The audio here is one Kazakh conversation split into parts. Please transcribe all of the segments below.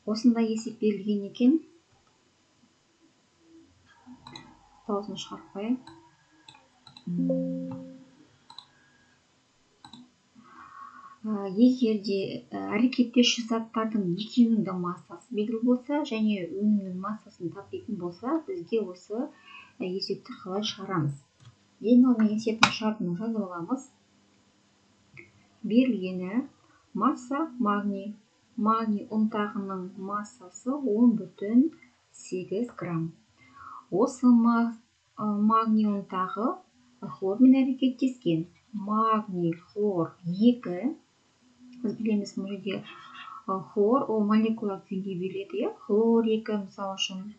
Осындай есеп берілген екен. Дауысын шығарып қояйын. Егер де әрекеттесуші заттардың екеуінің де массасы белгілі болса және өнімнің массасын таппайтын болса, бізге осы есепті қалай шығарамыз? Ең алдымен есептің шартын жазып аламыз. Берілгені масса магний. Магний ұнтағының массасы 10,8 грамм. Осы магний ұнтағы хлормен әрекеттескен. Магний, хлор 2. Біз білеміз, бұл жерде хлор ол молекула күйінде беріледі. Хлор 2, мысалы үшін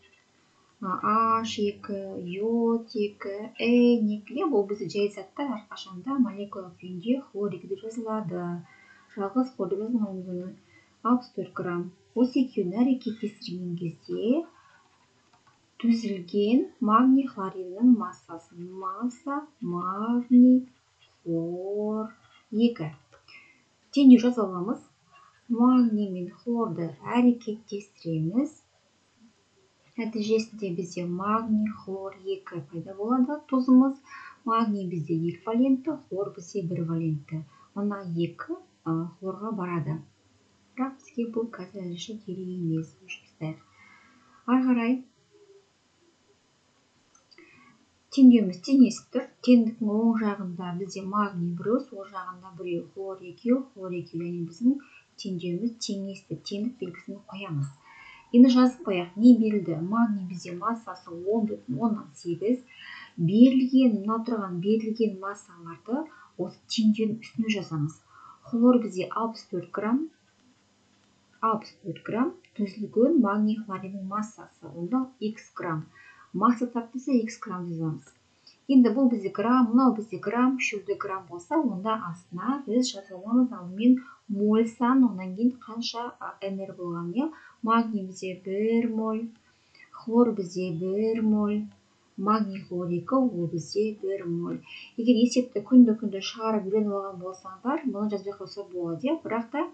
H2, йод 2, N2. Бұл бізде жай заттар әрқашанда молекула күйінде хлор 2 деп жазылады. Жалғыз хлор деп жазылмаймыз оны. 64 грамм. Осы екеуін әрекеттестірген кезде түзілген магний хлоридінің массасы. Масса магний хлор 2. Теңдеу жазып аламыз. Магний мен хлорды әрекеттестіреміз. Нәтижесінде бізде магний хлор 2 пайда болады. Тұзымыз магний бізде 2 валентті, хлор бізде 1 валентті. Мына 2 хлорға барады. Бірақ бізге бұл қазір әзірше керек емес. Ары қарай теңдеуіміз теңесіп тұр. Теңдіктің оң жағында бізде магний 1, сол жағында 1, хлор 2, хлор 2. Яғни біздің теңдеуіміз теңесті. Теңдік белгісін қоямыз. Енді жазып қояйық. Не берілді? Магний бізде массасы 10,8. Берілген, мына тұрған берілген массаларды осы теңдеудің үстіне жазамыз. Хлор бізде 64 грамм. 64 грамм түзілген магний хлоридінің массасы. Онда x грамм. Масса таппаса x грамм жазамыз. Енді бұл бізде грамм, мынау бізде грамм, үшеуі грамм болса, онда астына біз жазып аламыз алдымен моль сан, онан кейін қанша нр болған. Магний бізде 1 моль, хлор бізде 1 моль, магний хлор 2, ол бізде 1 моль. Егер есепті күнді шығарып үйреніп алған болсаңдар, мұны жазбай қойса болады. Бірақ та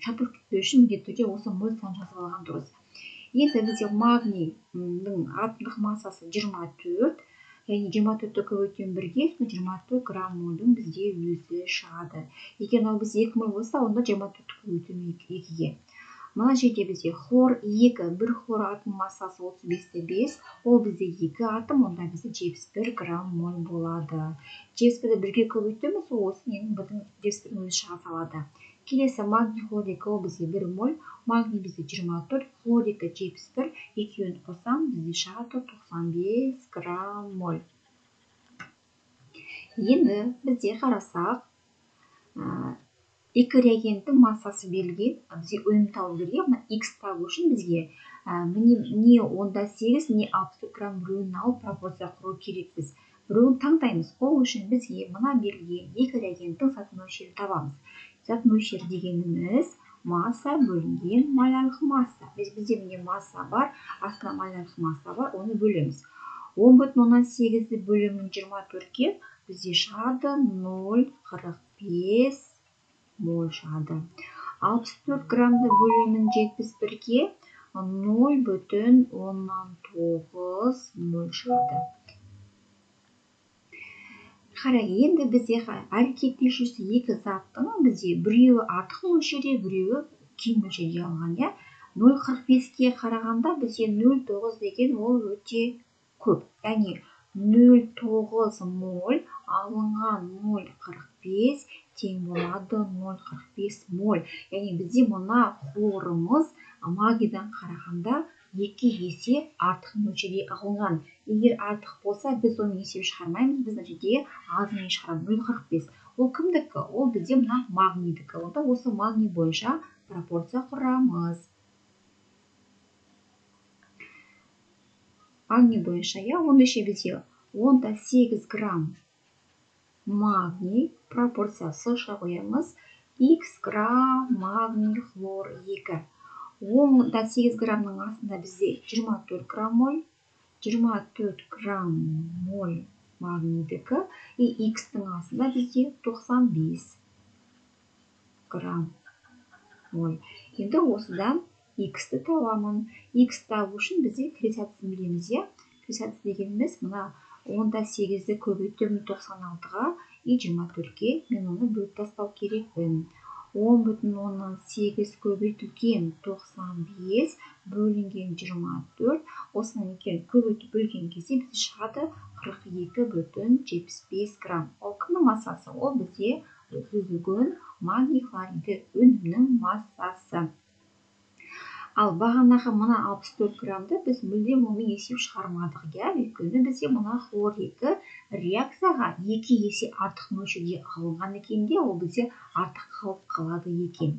шатылып кетпеу үшін міндетті түрде осы моль сан жазып алған дұрыс. Енді бізде магнийдің атомдық массасы 24. Яғни 24-ті көбейткен 1-ге 24 грамм мольдің бізде өзі шығады. Егер ол бізде 2 моль болса, онда 24-ті көбейткен 2-ге. Мына жерде бізде хлор 2, бір хлор атом массасы 35-5, ол бізде 2 атом, онда бізде 71 грамм моль болады. 71-ді 1-ге көбейтеміз, ол осы ненің бірдің 71-дің өзі шыға салады. Келесі магний хлор 2, ол бізде 1 моль, магний бізде 24, хлор 2 71, екеуін қосам, бізде шығады 95 грамм моль. Енді бізде қарасақ, екі реагенттің массасы берілген, бізге өнім табу керек. Мына x табу үшін бізге не 10,8, не 64 грамм біреуін алып пропорция құру керек біз. Біреуін таңдаймыз. Ол үшін бізге мына берілген екі реагенттің зат мөлшерін табамыз. Зат мөлшері дегеніміз масса бөлінген молярлық масса. Бізде міне масса бар, астына молярлық масса бар, оны бөлеміз. 10,8-ді бөлемін 24-ке бізде шығады 0,45 моль шығады. 64 граммды бөлемін 71-ге 0,19 моль шығады. Қарай, енді бізде әрекеттесуші екі заттың бізде біреуі артық мөлшерде, біреуі кем мөлшерде алған. 0,45-ке қарағанда бізде 0,9 деген ол өте көп. Яғни 0,9 моль алынған 0,45 тең болады 0,45 моль. Яғни бізде мұна хлорымыз магнийдан қарағанда 2 есе артық мөлшерде алынған. Егер артық болса, біз оны есеп шығармаймыз, біз нәтижеде азымен шығарамыз 0,45. Ол кімдікі? Ол бізде мына магнийдікі. Онда осы магний бойынша пропорция құрамыз. Магний бойынша, онда ше бізде 18 грамм магний пропорциясы қоямыз. X грамм магний хлор 2. 18 граммның астында бізде 24 грамм моль, 24 грамм моль магнийдікі, X-тің астында бізде 95 грамм моль. Енді осыдан X'ті табамын. X табу үшін бізде кіресәтісін білеміз, иә? Кіресәтіс дегеніміз мына 10-8-ді көбейтемін 96-ға и 24-ке мен оны бөліп тастау керекпін. 10,8 көбейтілген 95 бөлінген 24. Осыны көбейтіп бөлген кезде бізде шығады 42,75 грамм. Ол кімнің массасы? Ол бізде түзілген магний хлориді өнімнің массасы. Ал бағанағы мына 64 граммды біз мүлдем оны есеп шығармадық, иә? Өйткені бізде мына хлор-2 реакцияға 2 есе артық мөлшерде алынған екен де, ол бізде артық қалып қалады екен.